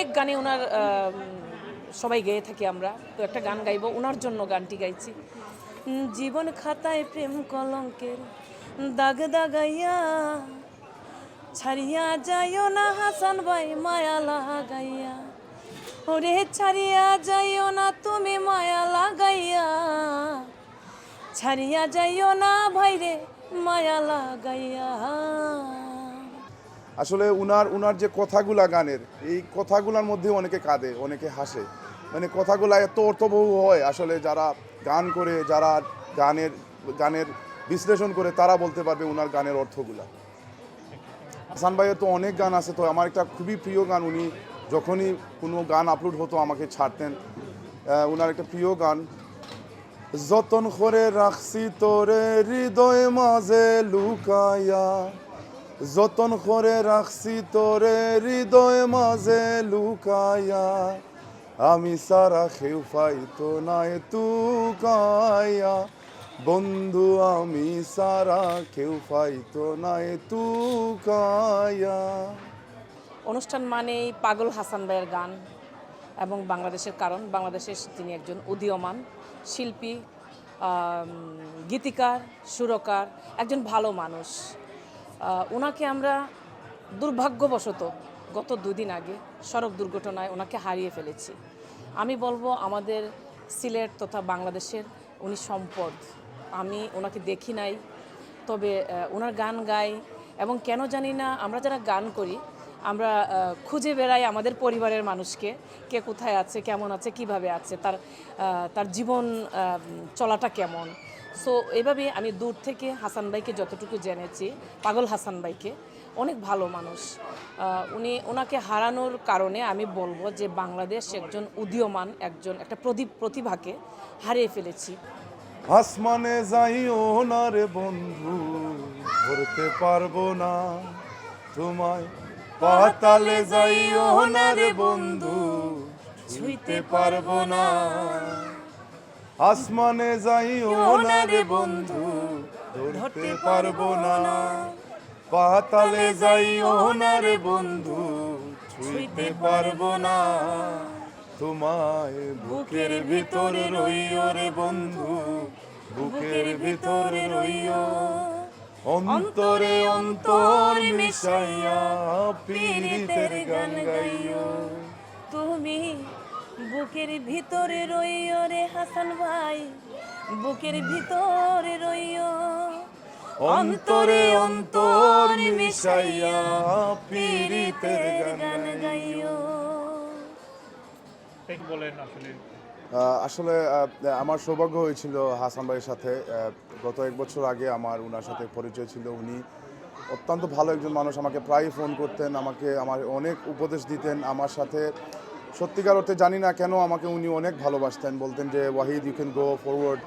অনেক গানে ওনার সবাই গেয়ে থাকি আমরা, তো একটা গান গাইবো ওনার জন্য, গানটি গাইছি। জীবন খাতায় প্রেম কলঙ্কের দাগ দাগাইয়া, ছাড়িয়া যাইও না হাসান ভাই মায়া লাগাইয়া, ওরে ছাড়িয়া যাইও না তুমি মায়া লাগাইয়া, ছাড়িয়া যাইও না ভাইরে মায়া লাগাইয়া। আসলে উনার যে কথাগুলা গানের, এই কথাগুলোর মধ্যে অনেকে কাঁদে, অনেকে হাসে, মানে কথাগুলা এত অর্থবহ হয়। আসলে যারা গান করে, যারা গানের বিশ্লেষণ করে, তারা বলতে পারবে উনার গানের অর্থগুলা। হাসান ভাইয়ের তো অনেক গান আছে, তো আমার একটা খুবই প্রিয় গান, উনি যখনই কোনো গান আপলোড হতো আমাকে ছাড়তেন। উনার একটা প্রিয় গান, যতন করে রাখছি তোরে হৃদয় মাঝে লুকাইয়া, যতন করে রাখছি তোরে হৃদয় মাঝে লুকাইয়া, আমি সারা খেউ পাইতো নাই তুকাইয়া, বন্ধু আমি সারা কেউ পাইতো নাই তুকাইয়া। অনুষ্ঠান মানেই পাগল হাসান ভাইয়ের গান এবং বাংলাদেশের, কারণ বাংলাদেশের তিনি একজন উদীয়মান শিল্পী, গীতিকার, সুরকার, একজন ভালো মানুষ। ওনাকে আমরা দুর্ভাগ্যবশত গত 2 দিন আগে সড়ক দুর্ঘটনায় ওনাকে হারিয়ে ফেলেছি। আমি বলবো আমাদের সিলেট তথা বাংলাদেশের উনি সম্পদ। আমি ওনাকে দেখি নাই, তবে ওনার গান গাই, এবং কেন জানি না আমরা যারা গান করি আমরা খুঁজে বেড়াই আমাদের পরিবারের মানুষকে, কে কোথায় আছে, কেমন আছে, কিভাবে আছে, তার জীবন চলাটা কেমন। সো এভাবে আমি দূর থেকে হাসান ভাইকে যতটুকু জেনেছি, পাগল হাসান ভাইকে, অনেক ভালো মানুষ। ওনাকে হারানোর কারণে আমি বলবো যে বাংলাদেশ একজন উদীয়মান একটা প্রতিভাকে হারিয়ে ফেলেছি। আসমানে যাইও না রে বন্ধু, ধরতে পারবো না তোমায়, পাতালে যাইও না রে বন্ধু, ছুঁইতে পারবো না। আসমানে যাইও না রে বন্ধু, ধরতে পারবো না, পাতালে যাইও না রে বন্ধু, ছুঁইতে পারবো না। তোমায় বুকের ভিতর রইও রে বন্ধু, বুকের ভিতর রইও, অন্তরে অন্তর মিশাইয়া পীড়িতের গান গাইও। তুমি বুকের ভিতরে রইও রে হাসান ভাই, বুকের ভিতরে রইও, অন্তরে অন্তর মিশাইয়া পীড়িতের গান গাইও। বলেন আসলে আমার সৌভাগ্য হয়েছিল হাসান ভাইয়ের সাথে। গত 1 বছর আগে আমার ওনার সাথে পরিচয় ছিল। উনি অত্যন্ত ভালো একজন মানুষ, আমাকে প্রায়ই ফোন করতেন, আমার অনেক উপদেশ দিতেন। আমার সাথে সত্যিকার অর্থে জানি না কেন আমাকে উনি অনেক ভালোবাসতেন, বলতেন যে Wahid, you can go forward,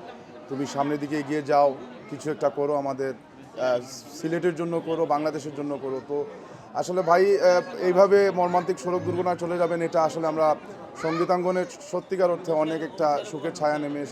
তুমি সামনের দিকে এগিয়ে যাও, কিছু একটা করো, আমাদের সিলেটের জন্য করো, বাংলাদেশের জন্য করো। তো আসলে ভাই এইভাবে মর্মান্তিক সড়ক দুর্ঘটনায় চলে যাবেন, এটা আসলে আমরা সঙ্গীতাঙ্গনের সত্যিকার অর্থে অনেক একটা শোকের ছায়া নেমে